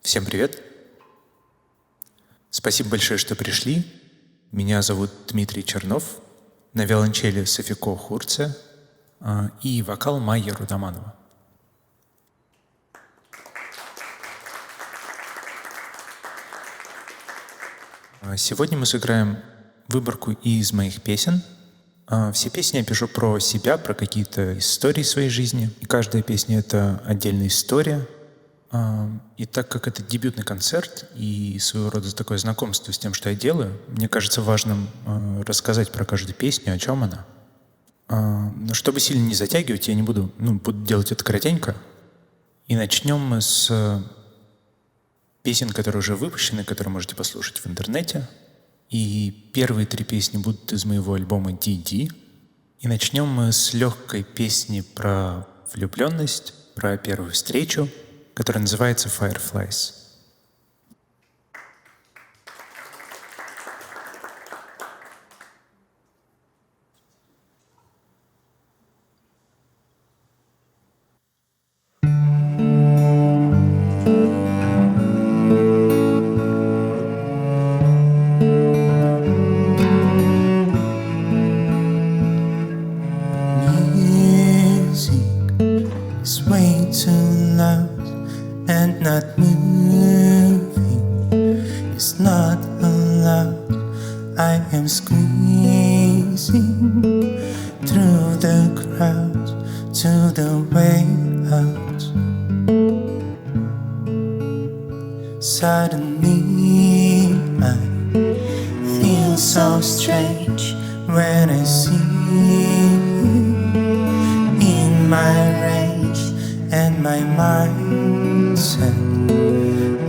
Всем привет! Спасибо большое, что пришли. Меня зовут Дмитрий Чернов, на виолончели Софико Хурце и вокал Майя Рудаманова. Сегодня мы сыграем выборку из моих песен. Все песни я пишу про себя, про какие-то истории своей жизни. И каждая песня — это отдельная история. И так как это дебютный концерт и своего рода такое знакомство с тем, что я делаю, мне кажется важным рассказать про каждую песню, о чем она. Но чтобы сильно не затягивать, я не буду делать это коротенько. И начнем мы с песен, которые уже выпущены, которые можете послушать в интернете. И первые 3 песни будут из моего альбома DD. И начнем мы с легкой песни про влюбленность, про первую встречу, которая называется Fireflies. And not moving is not allowed. I am squeezing through the crowd to the way out. Suddenly I feel so strange when I see you in my rage, and my mindset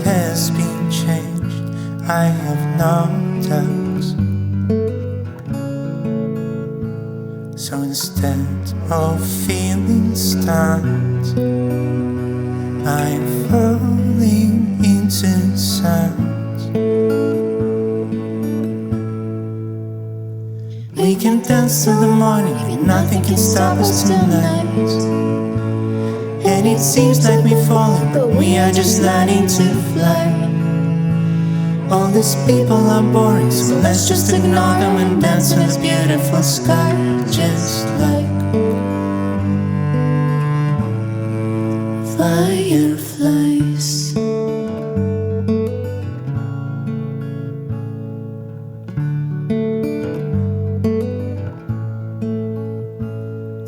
has been changed. I have no doubts. So instead of feeling stunned, I'm falling into sound. We can dance till the morning, and nothing can stop us tonight. And it seems like we're falling, but we are just learning to fly. All these people are boring, so let's just ignore them and dance in this beautiful sky. Just like fireflies.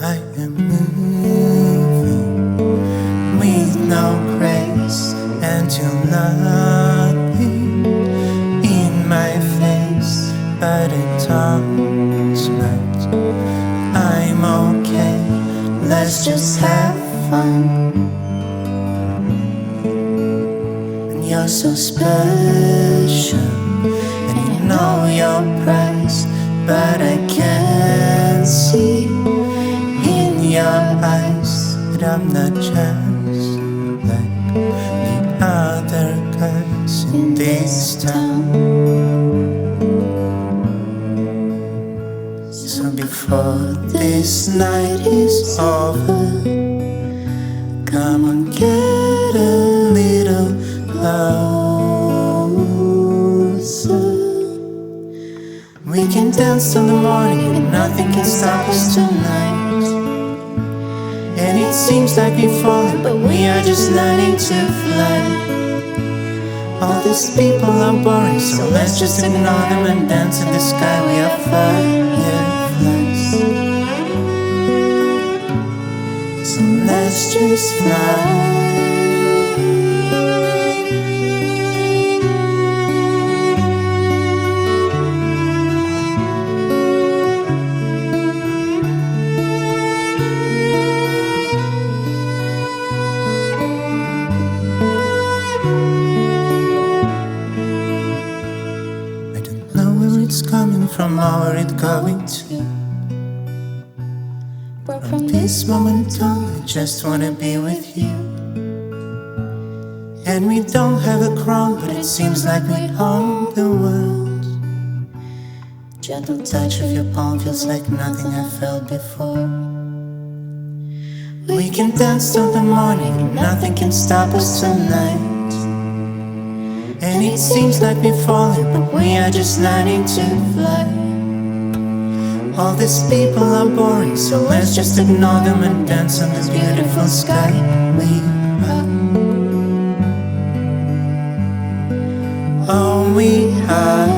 I am moving with no grace until nothing in my face but a tongue's right. I'm okay, let's just have fun. And you're so special, and you know your price, but I can't see in your eyes that I'm not just like the other guys in this town. So before this night is over, come on, get a little closer. We can dance till the morning, and nothing can stop us tonight. And it seems like we're falling, but we are just learning to fly. All these people are boring, so let's just ignore them and dance in the sky. We are fireflies. So let's just fly. It's coming from or where it's going to. But from this moment on, I just wanna be with you. And we don't have a crown, but it seems like we own the world. Gentle touch of your palm feels like nothing I felt before. We can dance till the morning, and nothing can stop us tonight. And it seems like we're falling, but we are just learning to fly. All these people are boring, so let's just ignore them and dance on this beautiful sky. We are. Oh, we are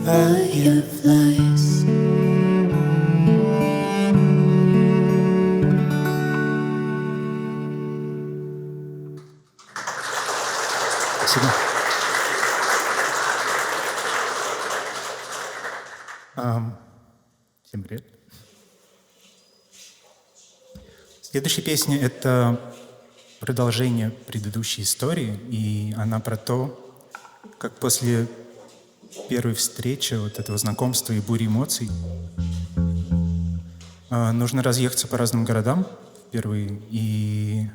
fireflies. Спасибо. Всем привет. Следующая песня — это продолжение предыдущей истории, и она про то, как после первой встречи, вот этого знакомства и бури эмоций, нужно разъехаться по разным городам впервые и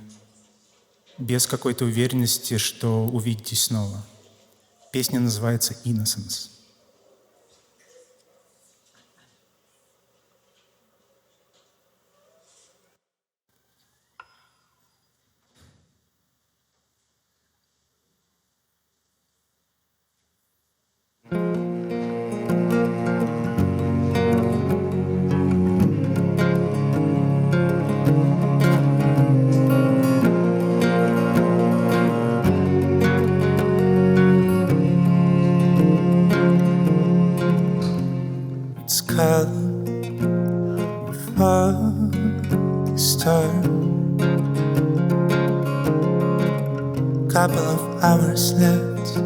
без какой-то уверенности, что увидитесь снова. Песня называется «Innocence». Couple of hours left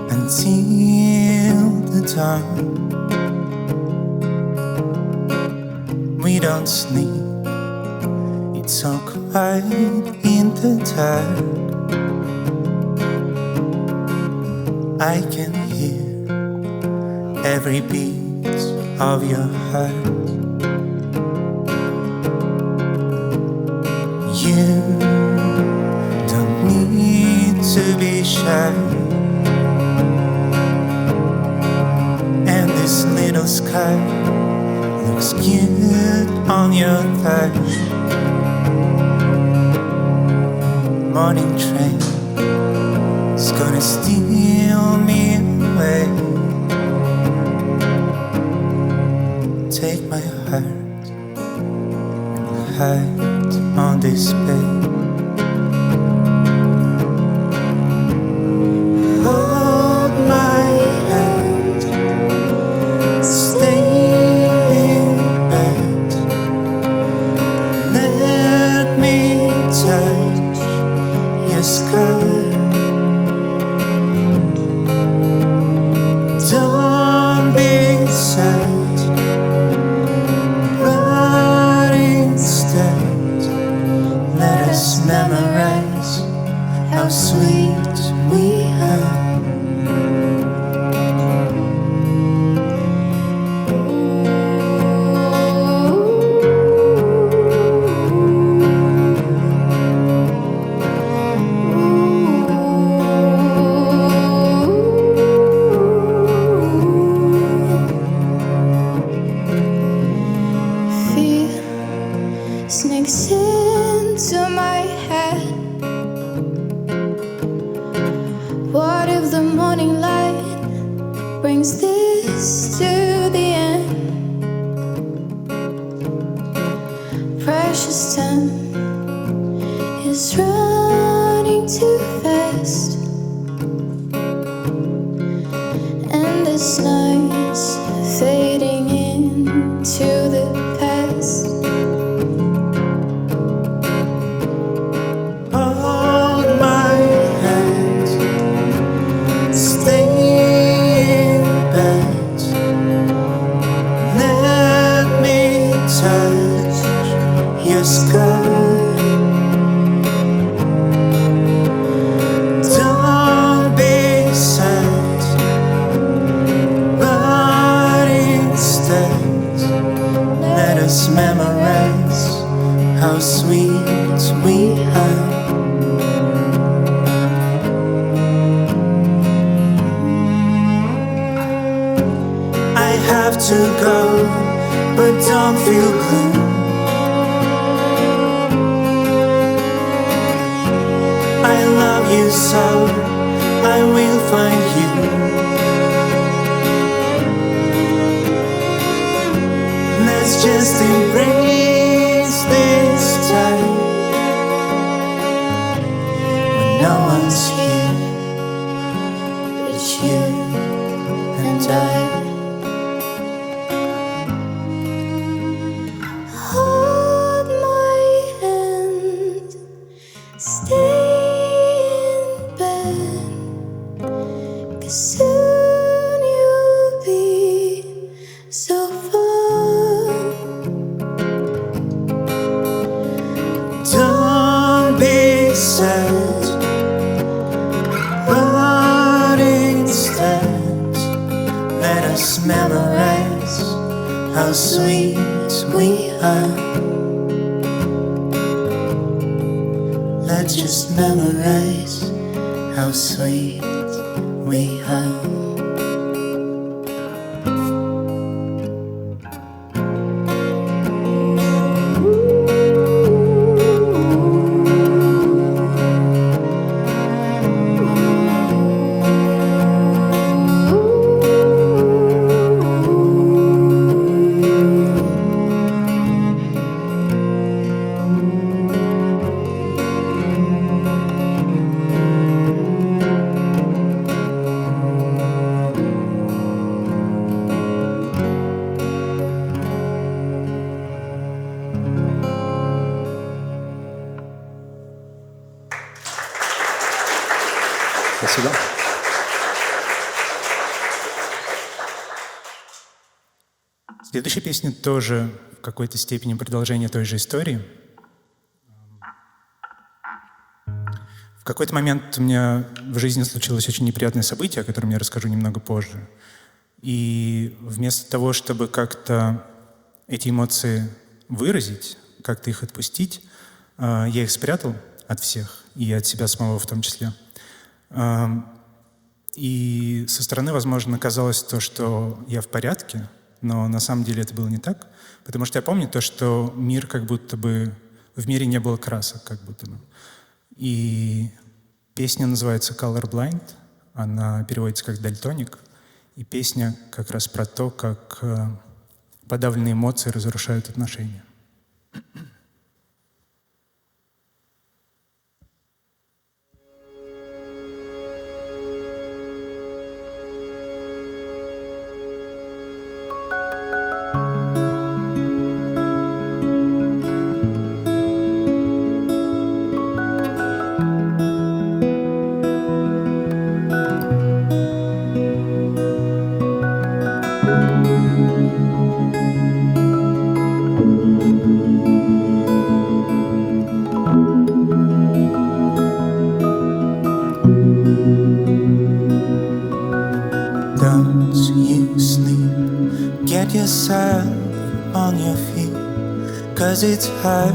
until the dawn. We don't sleep, it's so quiet in the dark. I can hear every beat of your heart. You don't need to be shy, and this little sky looks cute on your thighs. Morning train is gonna steal me away. Take my heart and hide on this bed. Hold my hand, stay in bed. Let me touch your sky. Don't be sad, but instead let us memorize how sweet we are. Fear sneaks into my head. What if the morning light brings this to the end? Precious time is running too fast, and this night's fading into the past. Hold my hand, stay in bed. Let me touch your sky. Don't be sad, but instead let us memorize how sweet we are. I have to go, but don't feel blue. soul, I will find you. Let's just embrace this time when no one's here but you and I. Hold my hand, stay in bed, 'cause soon you'll be so far. Don't be sad, but instead let us memorize how sweet we are. Let's just memorize how sweet we are. Спасибо. Следующая песня тоже в какой-то степени продолжение той же истории. В какой-то момент у меня в жизни случилось очень неприятное событие, о котором я расскажу немного позже. И вместо того, чтобы как-то эти эмоции выразить, как-то их отпустить, я их спрятал от всех и от себя самого в том числе. И со стороны, возможно, казалось то, что я в порядке, но на самом деле это было не так, потому что я помню то, что мир как будто бы... В мире не было красок, как будто бы. И песня называется «Colorblind», она переводится как «Дальтоник», и песня как раз про то, как подавленные эмоции разрушают отношения. Don't you sleep, get yourself on your feet, 'cause it's hard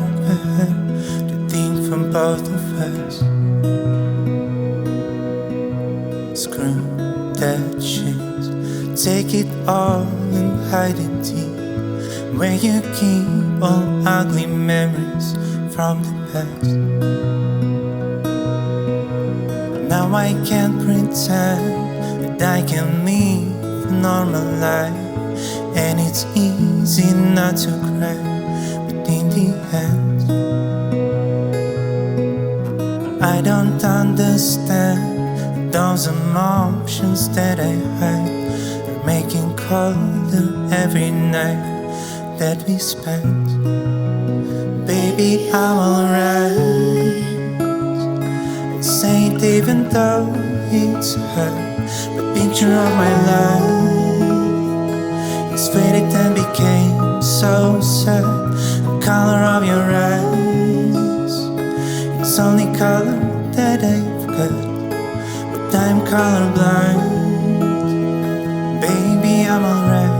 to think from both of us. Screw that shit, take it all and hide it deep, where you keep all ugly memories from the past. Now I can't pretend that I can live a normal life, and it's easy not to cry, but in the end I don't understand those emotions that I hide, are making colder every night that we spend. Baby, I'm alright. This ain't even though it's hurt, the picture of my life, it's faded and became so sad. The color of your eyes, it's only color that I've got, but I'm colorblind. Baby, I'm alright,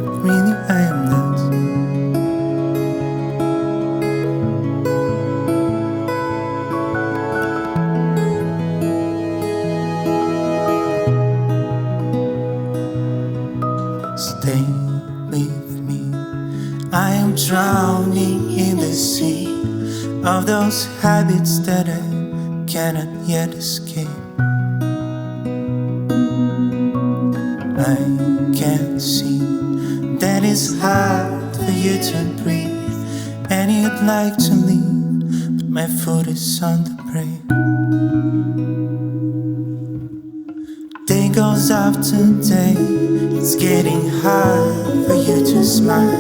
but really I am not. Stay with me, I am drowning in the sea of those habits that I cannot yet escape. I can't see that it's hard for you to breathe, and you'd like to leave, but my foot is on the brake. Day goes after day, it's getting hard for you to smile,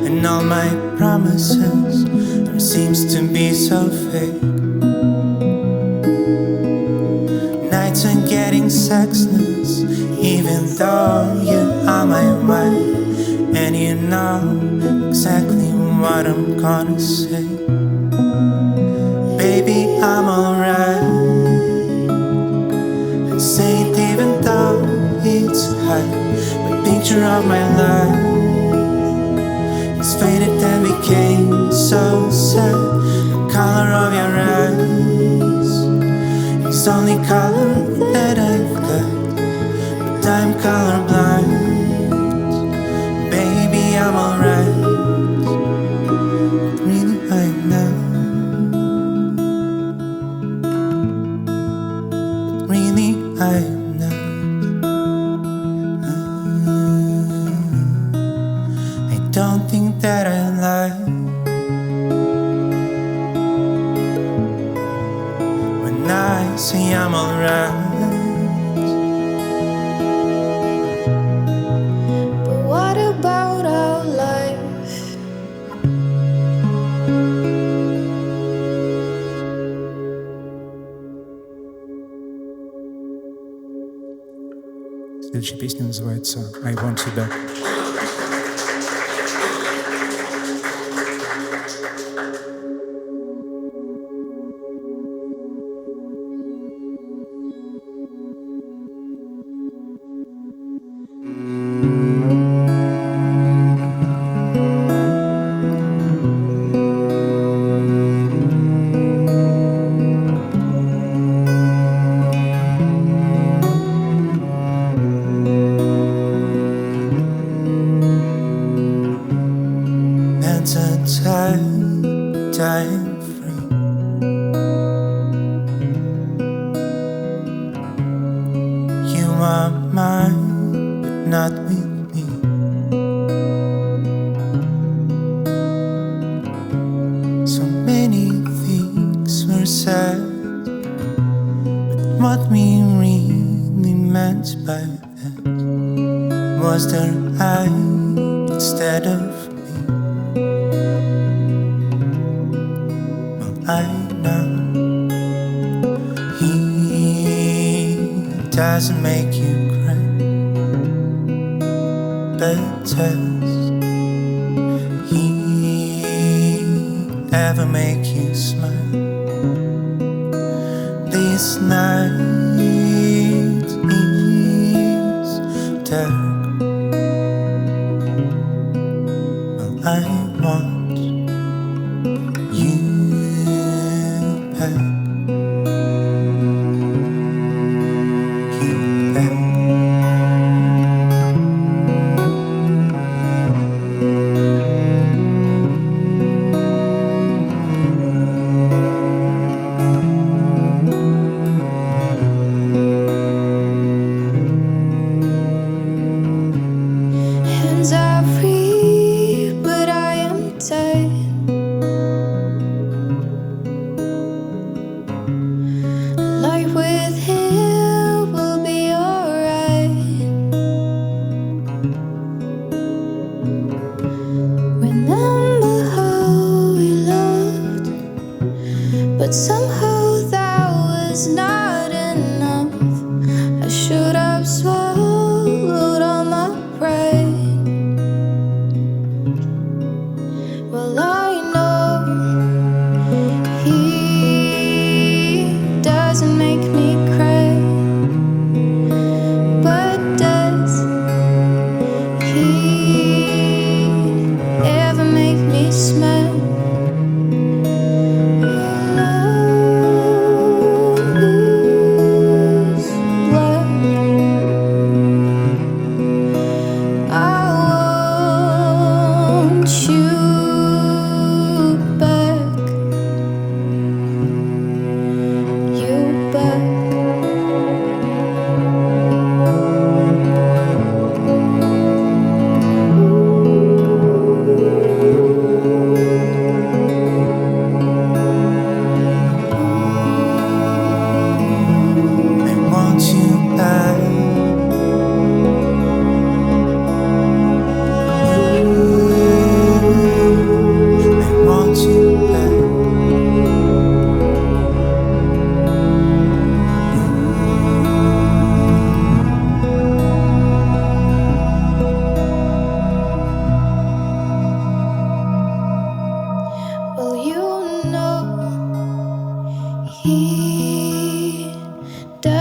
and all my promises seems to be so fake. Nights are getting sexless, even though you are my wife, and you know exactly what I'm gonna say. Baby, I'm alright. I say it even though it's hard. The picture of my life is faded and became so sad. The color of your eyes is the only color that I've got, but I'm colorblind. Baby, I'm alright, but really I'm not. But really I'm not. I don't think that I lie when I say I'm alright. But what about our life? Следующая песня называется «I Want You Back». That's a time free. You are mine, but not with me. So many things were said, but what we really meant by that was their I instead of I know he doesn't make you cry, but does he ever make you smile? This night is dark. Well, I want you back.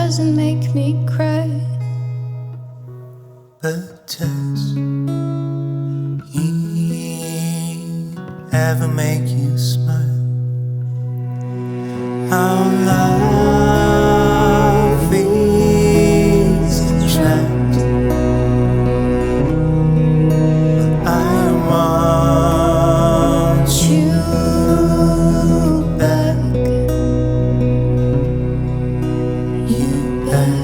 doesn't make me cry. But does he ever make you smile? Our love is trapped. I want you back. You back.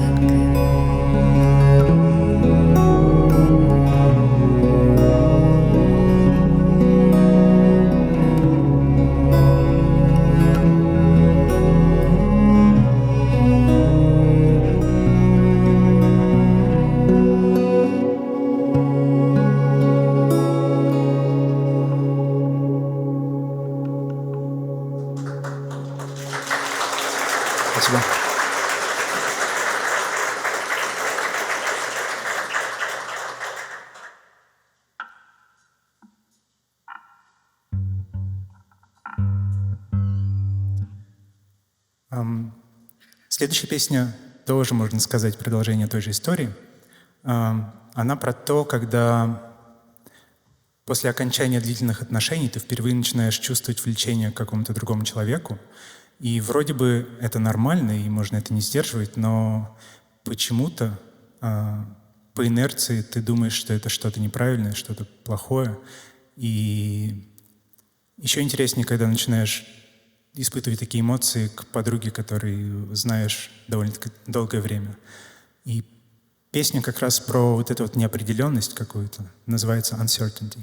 Спасибо. Следующая песня тоже, можно сказать, продолжение той же истории. Она про то, когда после окончания длительных отношений ты впервые начинаешь чувствовать влечение к какому-то другому человеку. И вроде бы это нормально, и можно это не сдерживать, но почему-то по инерции ты думаешь, что это что-то неправильное, что-то плохое. И еще интереснее, когда начинаешь испытывать такие эмоции к подруге, которую знаешь довольно-таки долгое время. И песня как раз про вот эту вот неопределенность какую-то, называется «Uncertainty».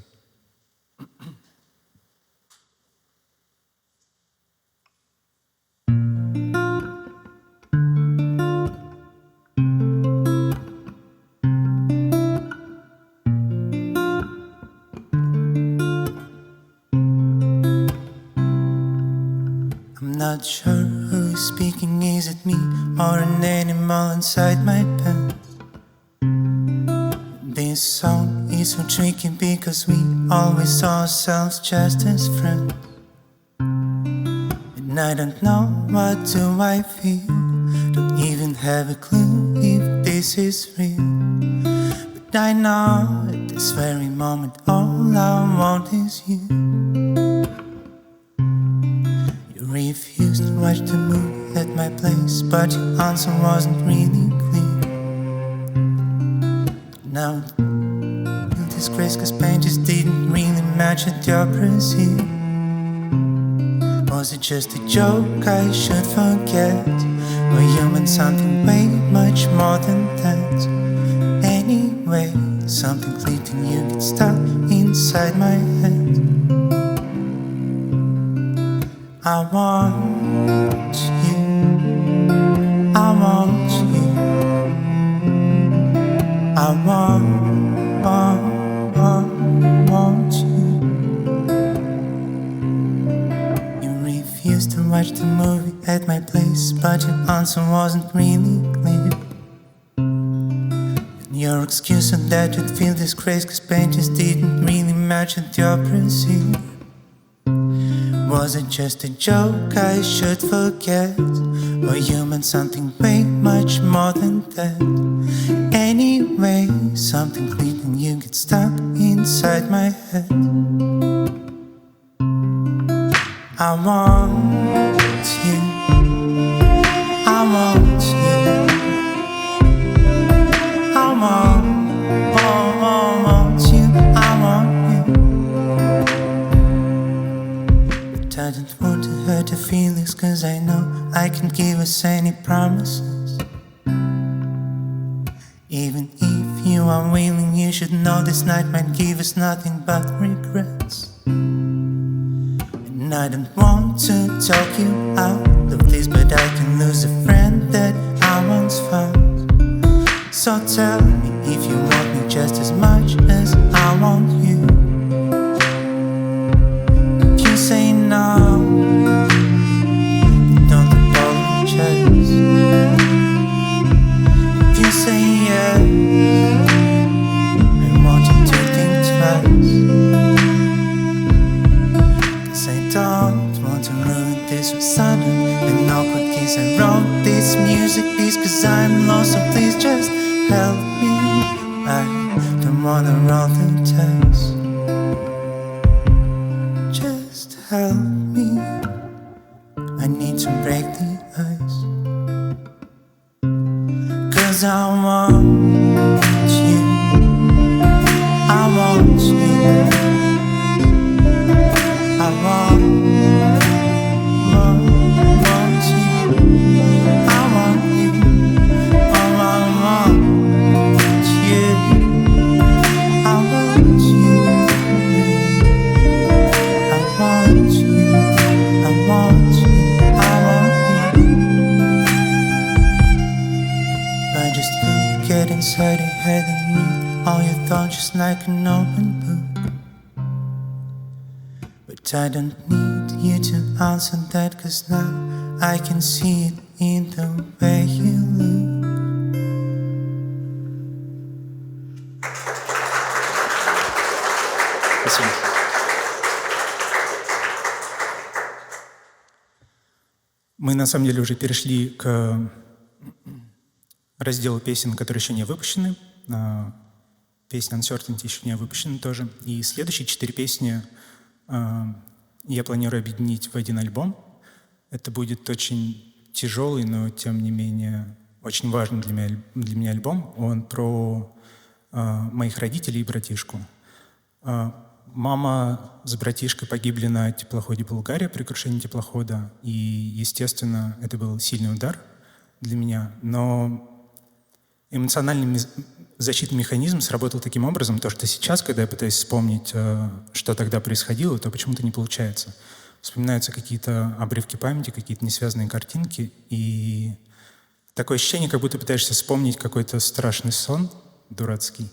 I'm not sure who is speaking, is it me or an animal inside my pants? This song is so tricky because we always saw ourselves just as friends. And I don't know what do I feel, don't even have a clue if this is real. But I know at this very moment all I want is you. Refused to watch the movie at my place, but your answer wasn't really clear. Now feel disgrace cause pain just didn't really match at your brassiere. Was it just a joke I should forget? Or you meant something way much more than that? Anyway, something fleeting you get stuck inside my head. I want you, I want you, I want you. You refused to watch the movie at my place, but your answer wasn't really clear. And your excuse on that you'd feel disgrace cause pain just didn't really match at your brassiere. Was it just a joke I should forget? Or you meant something way much more than that? Anyway, something fleeting you get stuck inside my head. I want you, I want you, I want you, I want you. I don't want to hurt your feelings cause I know I can't give us any promises. Even if you are willing, you should know this night might give us nothing but regrets. And I don't want to talk you out of this, but I can lose a friend that I once found. So tell me if you want me just as much as I want you. Say no, don't apologize. If you say yes, I want you to think twice. Cause I don't want to ruin this with sudden and awkward kiss. I wrote this music piece cause I I'm lost, so please just help me. I don't wanna roll the dice. Just help me. I need to break the ice. 'Cause I want you. I want you. I want you. I want you. Oh, I want you. I want you. I want you. I want you. I want you. But just get inside your head and read all your thoughts just like an open book. But I don't need you to answer that, 'cause now I can see it in the way you look. Спасибо. Мы на самом деле уже перешли к разделу песен, которые еще не выпущены. Песня Uncertainty еще не выпущена тоже. И следующие 4 песни я планирую объединить в один альбом. Это будет очень тяжелый, но тем не менее очень важный для меня альбом. Он про моих родителей и братишку. Мама с братишкой погибли на теплоходе «Булгария» при крушении теплохода. И, естественно, это был сильный удар для меня. Но эмоциональный защитный механизм сработал таким образом, то, что сейчас, когда я пытаюсь вспомнить, что тогда происходило, то почему-то не получается. Вспоминаются какие-то обрывки памяти, какие-то несвязанные картинки. И такое ощущение, как будто пытаешься вспомнить какой-то страшный сон дурацкий.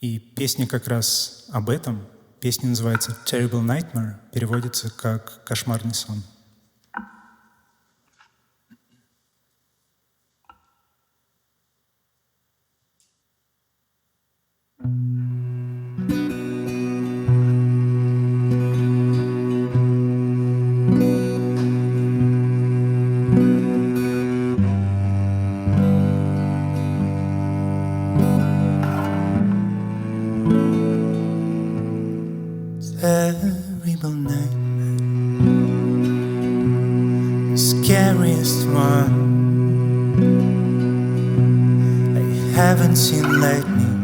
И песня как раз об этом. Песня называется «Terrible Nightmare», переводится как «кошмарный сон». Terrible nightmare, the scariest one. I haven't seen lightning,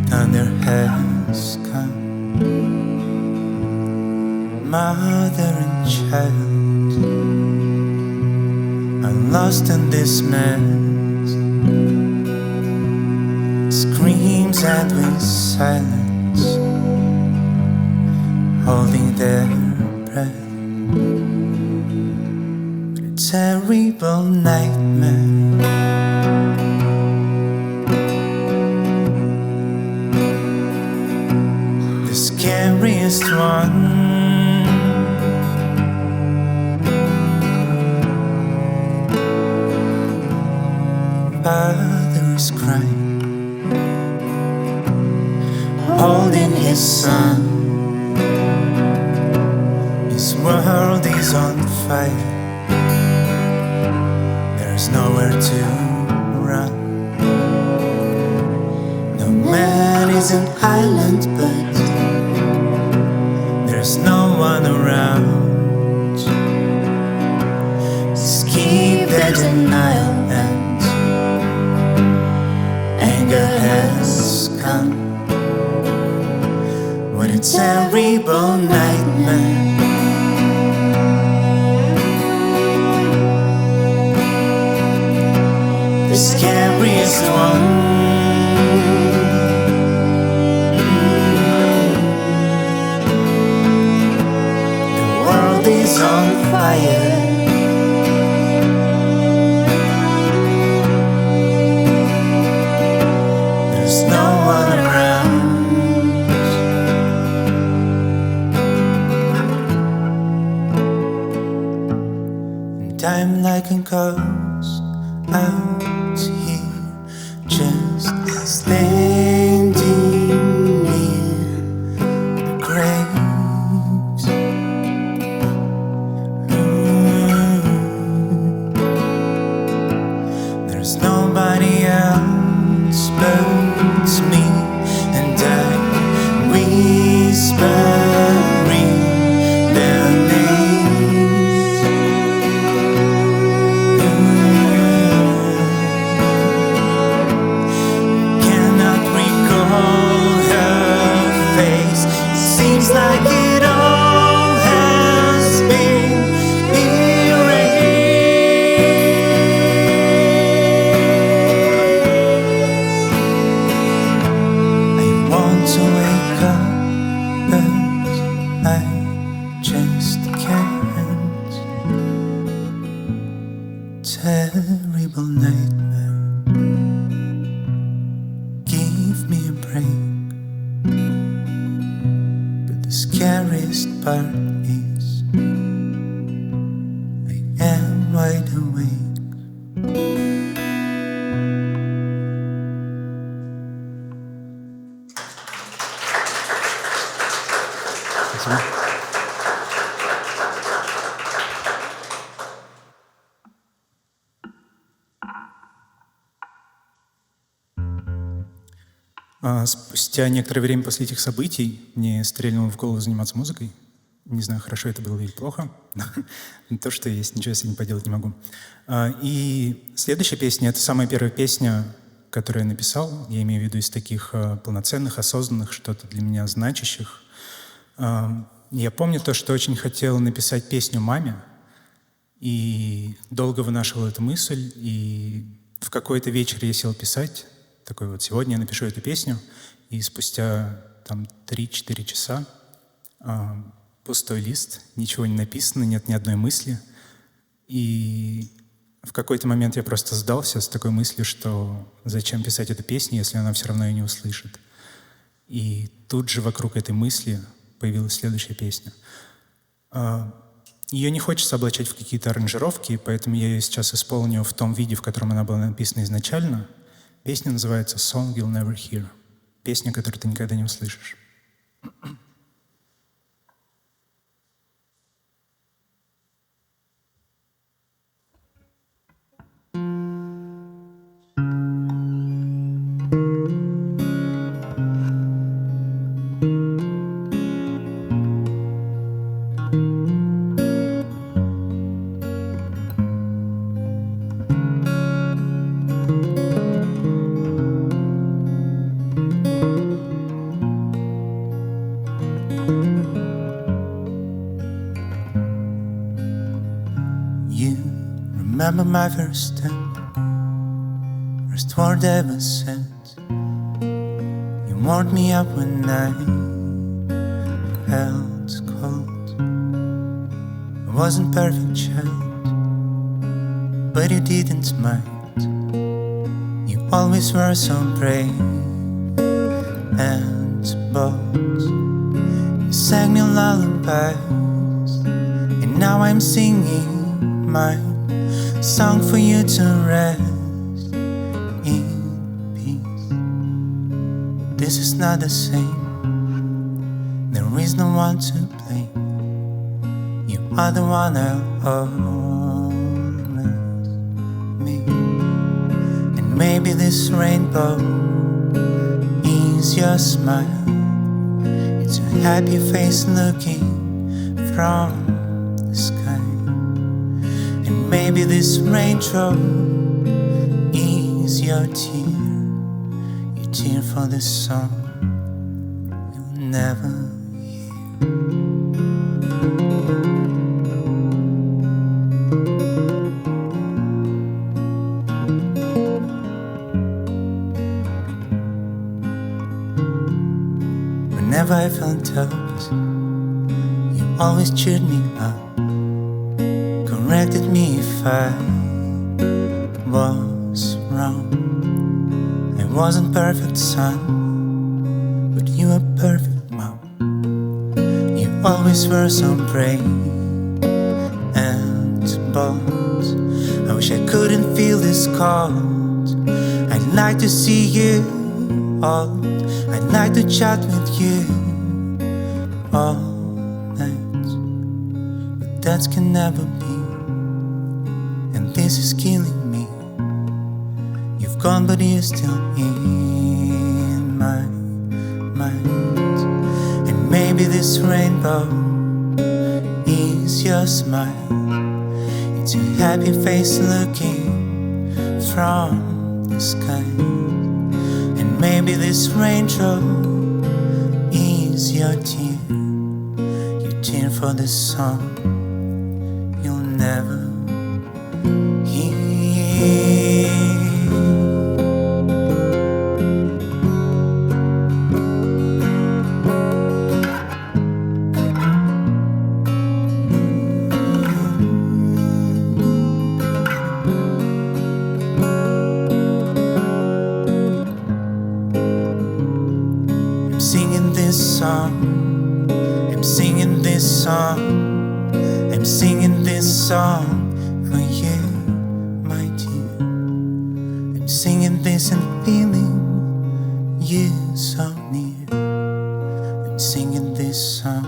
thunder has come. Mother and child are lost in this mess. Screams and with silence, holding their breath. A terrible nightmare. The scariest one. Father is crying, holding his son. His world is on fire. There's nowhere to run. No man is an island, but there's no one around. Just keep their denial, and anger has come. What a terrible nightmare. The scariest one. The world is on fire. There's no one around. I'm like a ghost out here, just standing near the graves. There's nobody else but me, and I whispering their names. Cannot recall her face. It seems like it all has been erased. I want to wake up, but I just can't. Terrible nightmare. Give me a break. But the scariest part is I am wide awake. Спустя некоторое время после этих событий мне стрельнуло в голову заниматься музыкой. Не знаю, хорошо это было или плохо. Но то, что есть, ничего с этим поделать не могу. И следующая песня — это самая первая песня, которую я написал. Я имею в виду из таких полноценных, осознанных, что-то для меня значащих. Я помню то, что очень хотел написать песню маме. И долго вынашивал эту мысль. И в какой-то вечер я сел писать. Такой вот: сегодня я напишу эту песню. И спустя там 3-4 часа пустой лист, ничего не написано, нет ни одной мысли. И в какой-то момент я просто сдался с такой мыслью, что зачем писать эту песню, если она все равно ее не услышит. И тут же вокруг этой мысли появилась следующая песня. Ее не хочется облачать в какие-то аранжировки, поэтому я ее сейчас исполню в том виде, в котором она была написана изначально. Песня называется «Song You'll Never Hear». Песня, которую ты никогда не услышишь. Remember my first step, first word ever said. You warmed me up when I felt cold. I wasn't perfect, child, but you didn't mind. You always were so brave and bold. You sang me lullabies, and now I'm singing mine. Song for you to rest in peace. This is not the same. There is no one to blame. You are the one I'll always meet. And maybe this rainbow is your smile. It's a happy face looking from the sky. Maybe this raindrop is your tear for the song you'll never hear. Whenever I felt doubt, you always cheered me up. Corrected me if I was wrong. I wasn't perfect, son, but you were perfect, mom. You always were so brave and bold. I wish I couldn't feel this cold. I'd like to see you all. I'd like to chat with you all night, but that can never be. This is killing me. gone, but you're still in my mind. And maybe this rainbow is your smile. It's your happy face looking from the sky. And maybe this raindrop is your tear for the song you'll never hear. I'm singing this song. I'm singing this song. I'm singing this song for you, my dear. I'm singing this and feeling you so near. I'm singing this song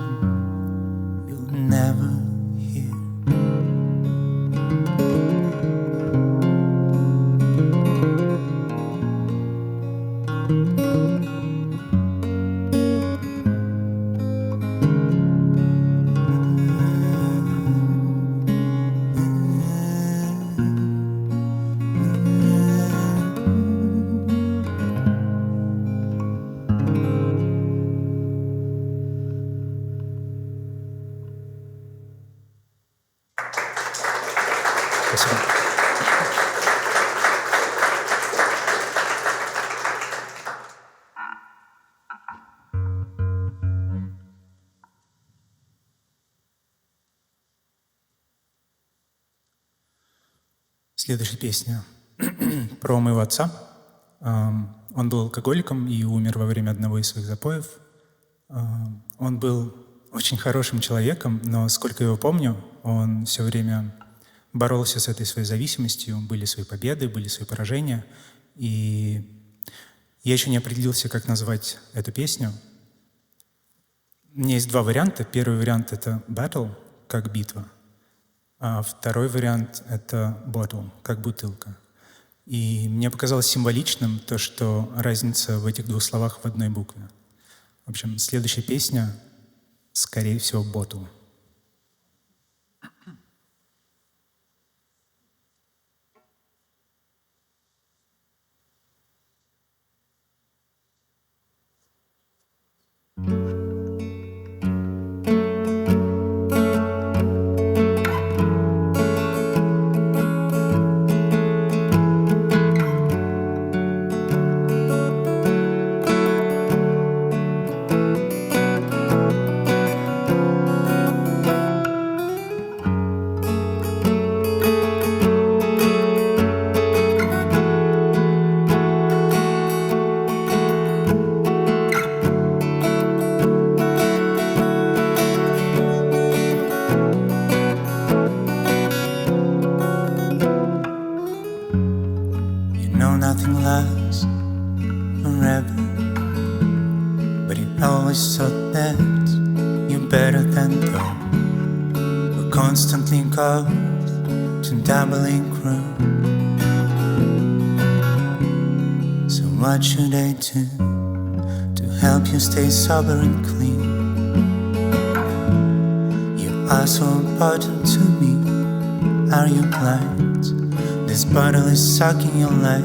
you'll never hear. Спасибо. Следующая песня про моего отца. Он был алкоголиком и умер во время одного из своих запоев. Он был очень хорошим человеком, но, сколько я его помню, он все время боролся с этой своей зависимостью. Были свои победы, были свои поражения. И я еще не определился, как назвать эту песню. У меня есть два варианта. Первый вариант — это battle, как битва. А второй вариант — это bottle, как бутылка. И мне показалось символичным то, что разница в этих двух словах в одной букве. В общем, следующая песня, скорее всего, bottle. Nothing lasts forever, but you always thought that you're better than them who constantly go to doubling crew. So what should I do to help you stay sober and clean? You are so important to me. Are you blind? This bottle is sucking your life.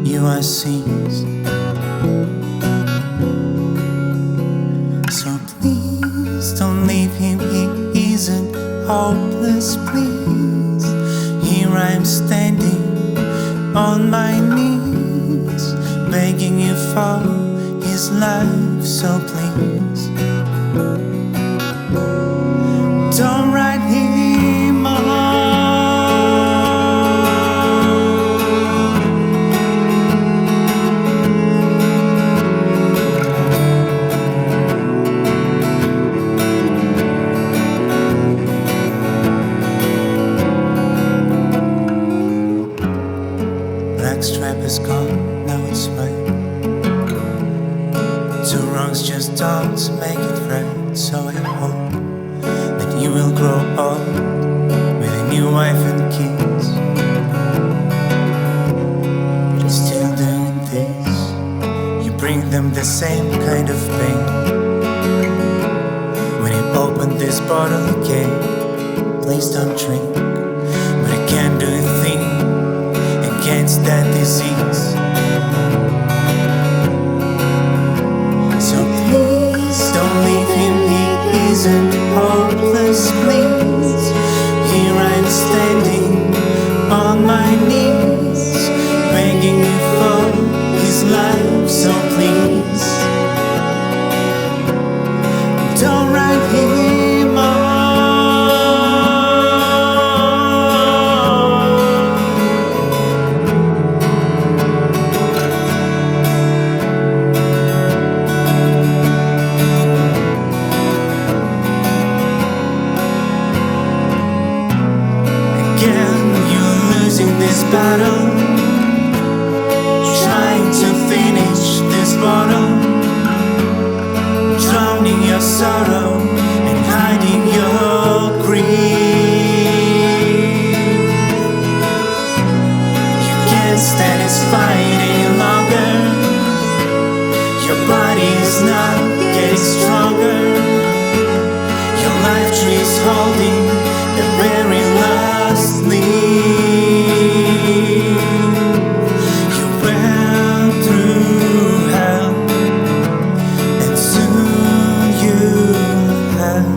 You are seized. So please don't leave him, he isn't hopeless, please. Here I am standing on my knees, begging you for his life, so please don't write him off. Stripe is gone, now it's white. Two wrongs just don't make it right. So I hope that you will grow old with a new wife and kids. But against that disease. So please don't leave him, he isn't hopeless, please. Here I'm standing on my knees, begging you for his life, so please don't write him off. Again, you're losing this battle, trying to finish this bottle, drowning your sorrow and hiding your grief. You can't stand this fight any longer. Your body is not getting stronger. Your life tree is holding the very last leaf. You went through hell, and soon you'll have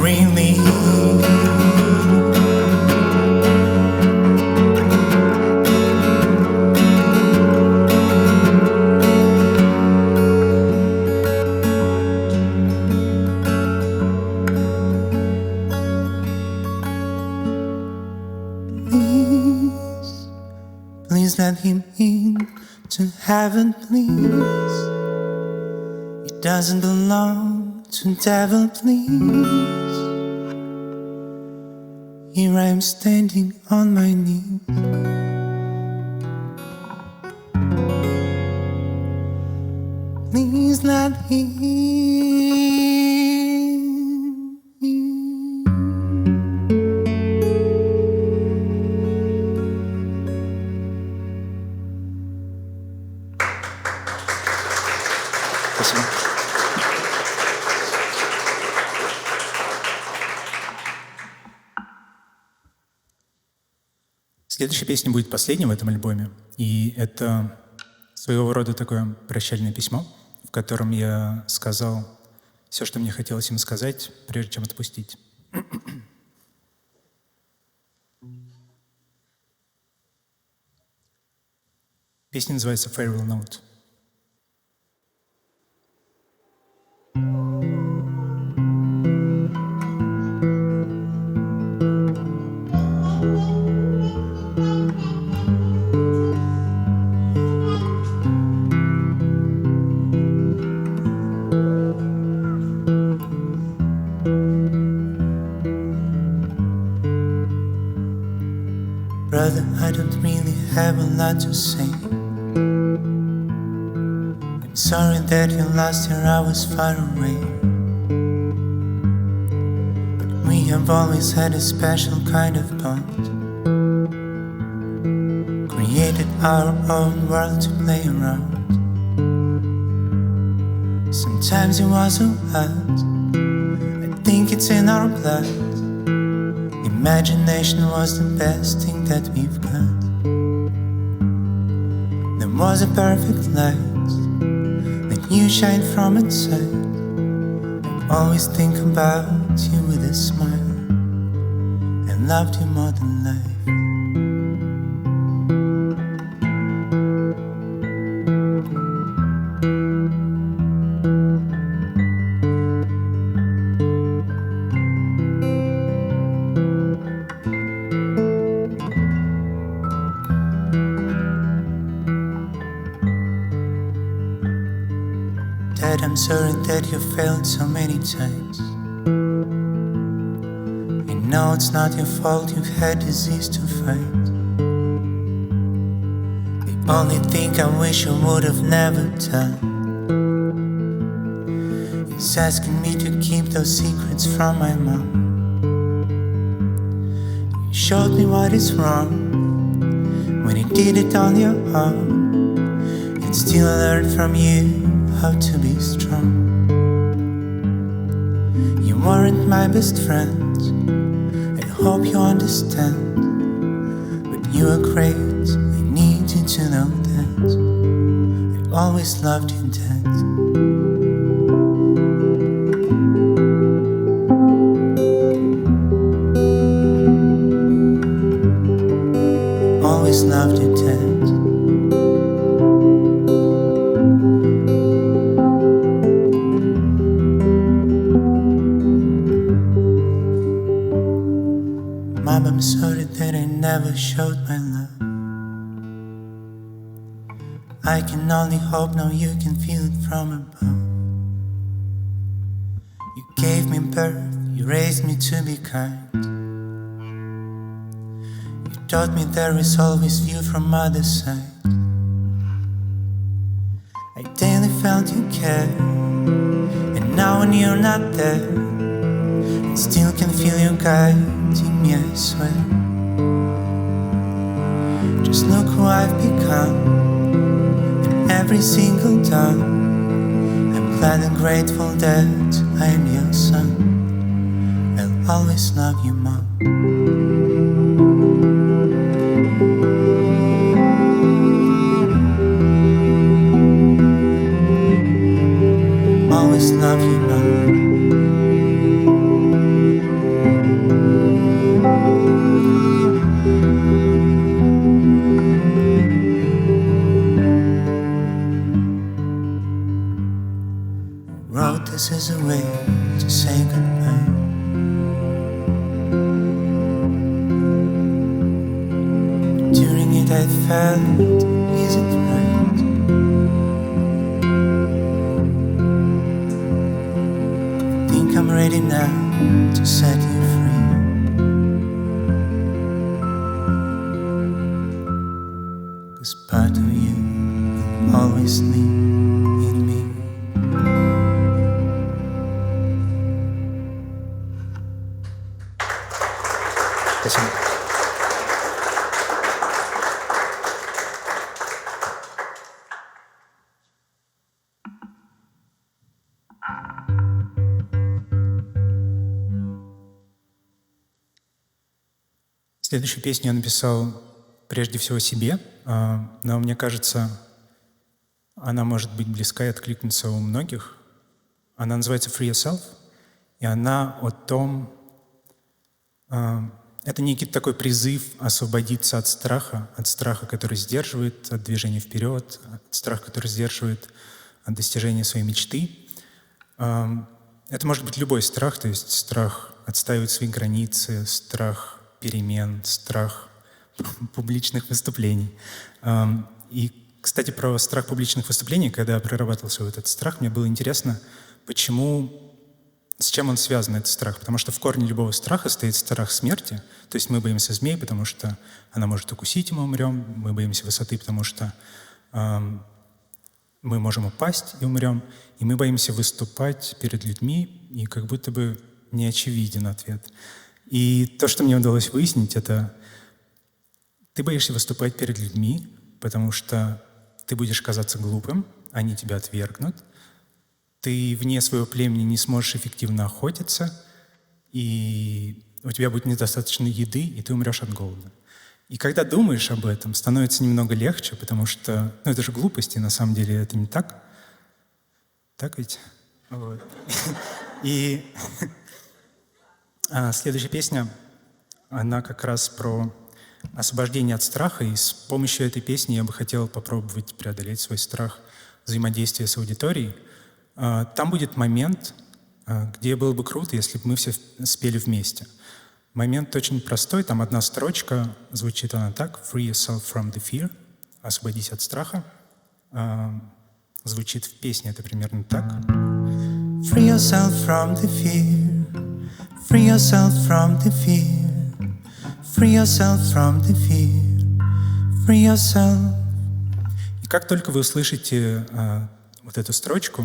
relief. Please let him in to heaven, please. He doesn't belong to devil, please. Here I am standing on my knees. Please let him in. Спасибо. Следующая песня будет последней в этом альбоме. И это своего рода такое прощальное письмо, в котором я сказал все, что мне хотелось им сказать, прежде чем отпустить. Песня называется «Farewell Note». Brother, I don't really have a lot to say. I'm sorry that you lost your hours far away, but we have always had a special kind of bond. Created our own world to play around. Sometimes it was so hard, I think it's in our blood. Imagination was the best thing that we've got. There was a perfect light that you shine from inside. I always think about you with a smile. I loved you more than life. Dad, I'm sorry that you failed so many times. I know it's not your fault, you've had disease to fight. The only thing I wish you would have never done is asking me to keep those secrets from my mom. You showed me what is wrong when you did it on your own, and still I learned from you how to be strong. You weren't my best friend, I hope you understand, but you were great. you to know that I always loved you, Dad. Always loved you, Dad. Mom, I'm sorry that I never showed my love. I can only hope now you can feel it from above. You gave me birth, you raised me to be kind. You taught me there is always view from other side. I daily felt you care, and now when you're not there, I still can feel you guiding me, I swear. Just look who I've become, and every single dawn I'm glad and grateful that I am your son. I'll always love you, Mom. Always love you, Mom. Wrote this as a way to say goodbye. During it I felt, is it right? I think I'm ready now to set you free. 'Cause part of you will always live in me. Спасибо. Следующую песню я написал прежде всего себе, но мне кажется, она может быть близка и откликнется у многих. Она называется «Free Yourself», и она о том, это некий такой призыв освободиться от страха, который сдерживает от движения вперед, от страха, который сдерживает от достижения своей мечты. Это может быть любой страх, то есть страх отстаивать свои границы, страх перемен, страх публичных выступлений. И, кстати, про страх публичных выступлений, когда я прорабатывал свой этот страх, мне было интересно, с чем он связан, этот страх. Потому что в корне любого страха стоит страх смерти. То есть мы боимся змей, потому что она может укусить, и мы умрем. Мы боимся высоты, потому что мы можем упасть и умрем. И мы боимся выступать перед людьми, и как будто бы не очевиден ответ. И то, что мне удалось выяснить, это ты боишься выступать перед людьми, потому что ты будешь казаться глупым, они тебя отвергнут, ты вне своего племени не сможешь эффективно охотиться, и у тебя будет недостаточно еды, и ты умрешь от голода. И когда думаешь об этом, становится немного легче, потому что, это же глупости, на самом деле это не так. Так ведь? Вот. И следующая песня, она как раз про освобождение от страха, и с помощью этой песни я бы хотел попробовать преодолеть свой страх взаимодействия с аудиторией. Там будет момент, где было бы круто, если бы мы все спели вместе. Момент очень простой, там одна строчка, звучит она так: «Free yourself from the fear», «Освободись от страха». Звучит в песне это примерно так. Free yourself from the fear. Free yourself from the fear. Free yourself from the fear. Free yourself. И как только вы услышите вот эту строчку,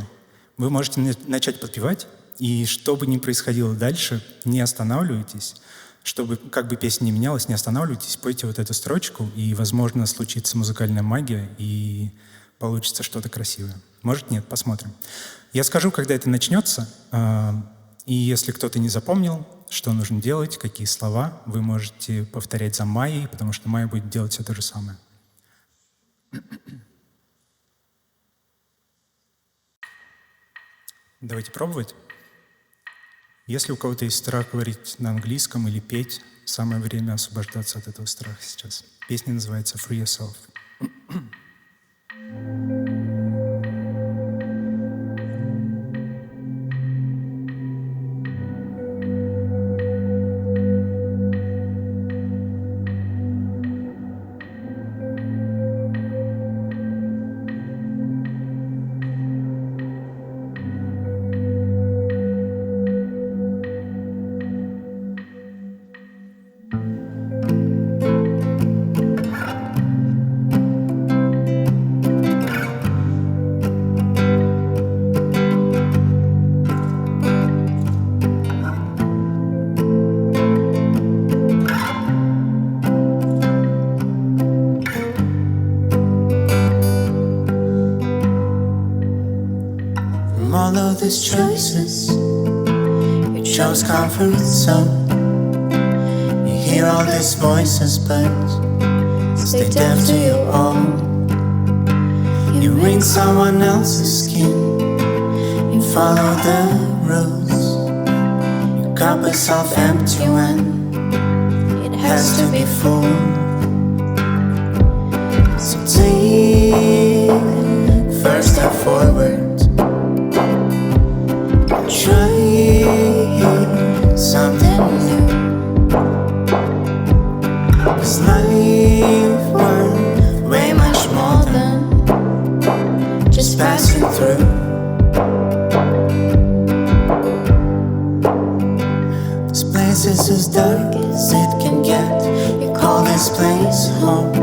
вы можете начать подпевать, и что бы ни происходило дальше, не останавливайтесь. Чтобы, как бы песня не менялась, не останавливайтесь, пойте вот эту строчку, и, возможно, случится музыкальная магия, и получится что-то красивое. Может, нет, посмотрим. Я скажу, когда это начнется, и если кто-то не запомнил, что нужно делать, какие слова, вы можете повторять за Майей, потому что Майя будет делать все то же самое. Давайте пробовать. Если у кого-то есть страх говорить на английском или петь, самое время освобождаться от этого страха сейчас. Песня называется «Free Yourself». From all of these choices, you chose comfort zone. You hear all these voices, but stay deaf to your own. You read someone else's skin, you follow the rules. Your cup is half empty when it has to be full. So take first step forward. Try something new. 'Cause life worth way much more than just passing through. This place is as dark as it can get. You call this place home.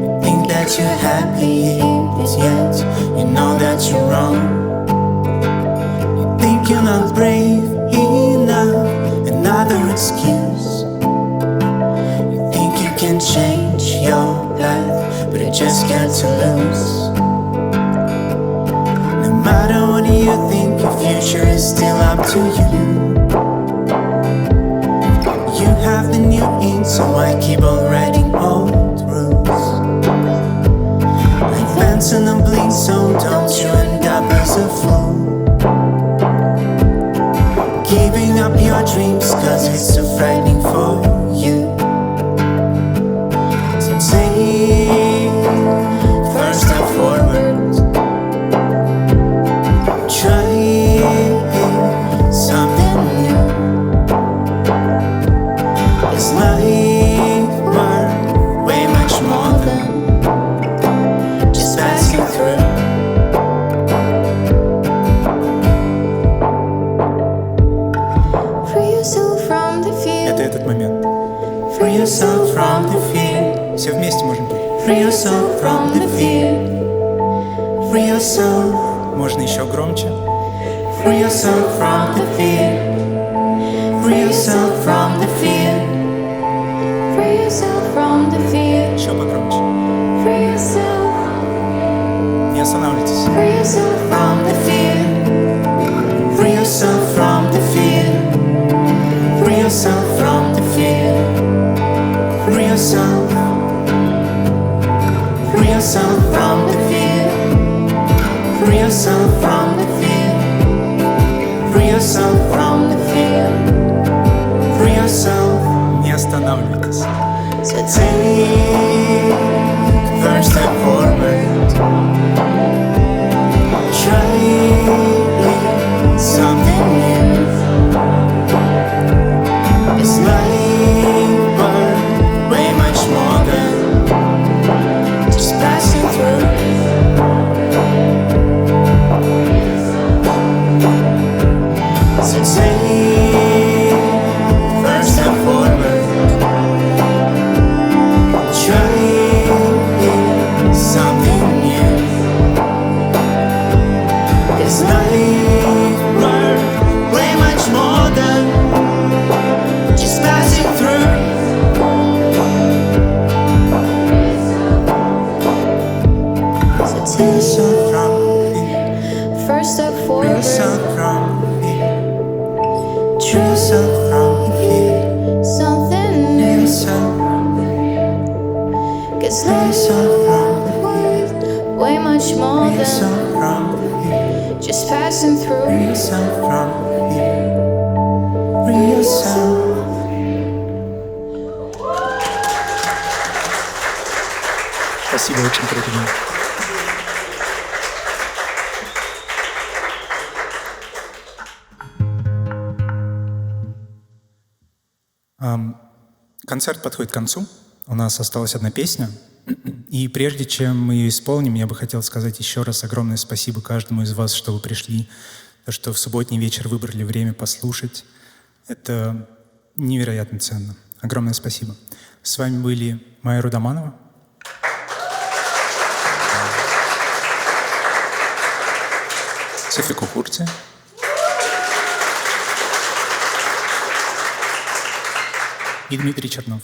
You think that you're happy, but yet you know that you're wrong. Think you're not brave enough, another excuse. You think you can change your path, but you're just scared to lose. No matter what you think, your future is still up to you. You have the new ink, so why keep on writing old rules? Like Benson and Blink, so don't you end up as a fool. Giving up your dreams cause it's too frightening for you. So take first step forward. Try something new. It's life worth way much more than just passing through. Это этот момент. Free yourself from the fear. Все вместе можем петь. Free yourself from the fear. Free yourself. Можно еще громче. Free yourself from the fear. Free yourself from the fear. Free yourself from the fear. Еще погромче. Free yourself. Не останавливайтесь. Free yourself from the fear. Free yourself from the fear. Free yourself from the fear. Free yourself. Free yourself from the fear. Free yourself from the fear. Free yourself from the fear. Free yourself. Не останавливайтесь. So take first step forward. Try something new. It's life worth way much more than just passing through. So take first step forward. Try something new. It's life worth way much more than just passing through. So take yourself from here. First step forward. Free yourself from here. Free yourself from here. Something new. Free yourself. 'Cause life from way much more Free yourself than from here. just passing Free through. yourself from here. Free yourself. Спасибо, очень круто. Концерт подходит к концу. У нас осталась одна песня. И прежде чем мы ее исполним, я бы хотел сказать еще раз огромное спасибо каждому из вас, что вы пришли, то, что в субботний вечер выбрали время послушать. Это невероятно ценно. Огромное спасибо. С вами были Майя Рудаманова, Софи Кукурти и Дмитрий Чернов.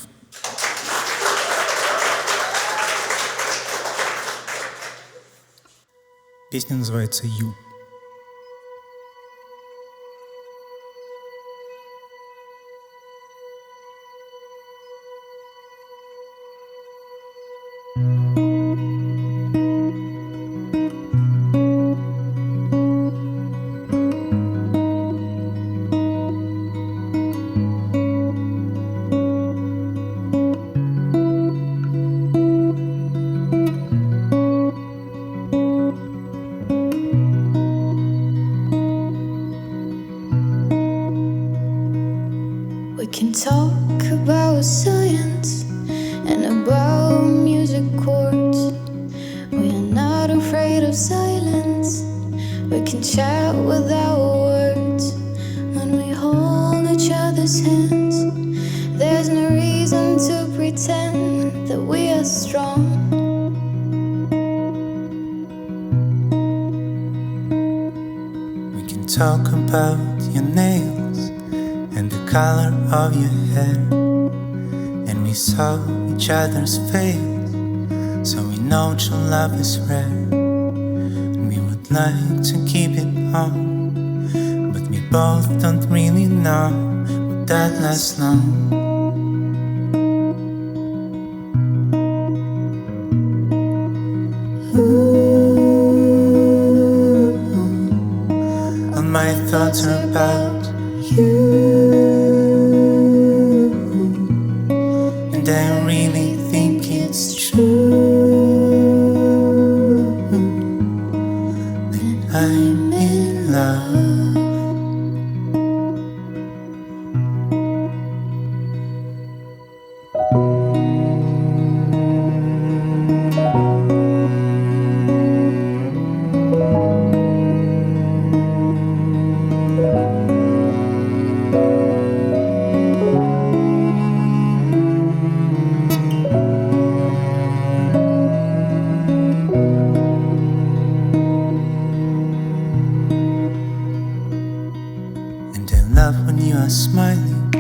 Песня называется «Ю». We can talk about science and about music chords. We are not afraid of silence. We can chat without words. When we hold each other's hands, there's no reason to pretend that we are strong. We can talk about your nails and the color of your hair, and we saw each other's face, so we know true love is rare. And we would like to keep it on, but we both don't really know would that last long. All my thoughts are about you, and I really think it's true that I'm in love. And I love when you are smiling,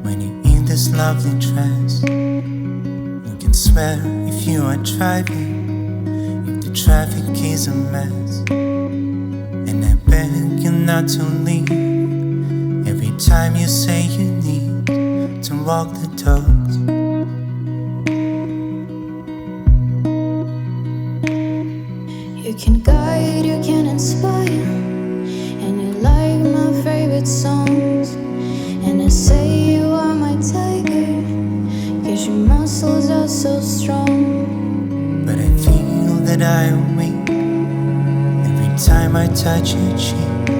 when you're in this lovely dress. You can swear if you are driving, if the traffic is a mess. And I beg you not to leave every time you say you need to walk the dogs. You can guide, you can inspire, and you like my favorite songs. And I say you are my tiger, 'cause your muscles are so strong. But I feel that I am weak every time I touch your cheek.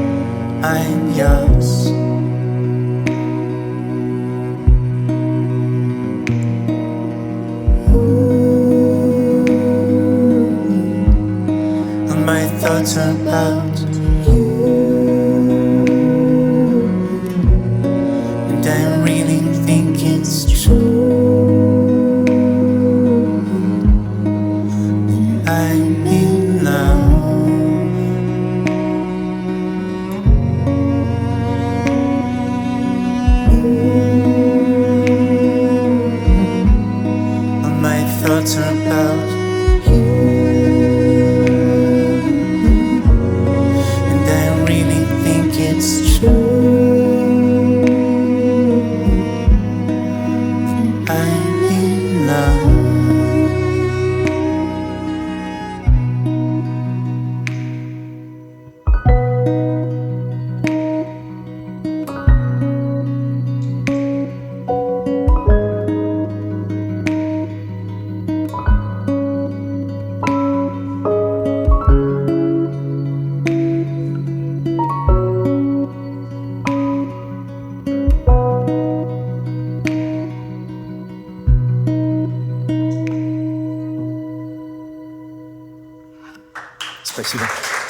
I am yours. All my thoughts are about you, and I really think it's true that I'm in love. All my thoughts are about you, and I really think it's true that I'm in love. Спасибо.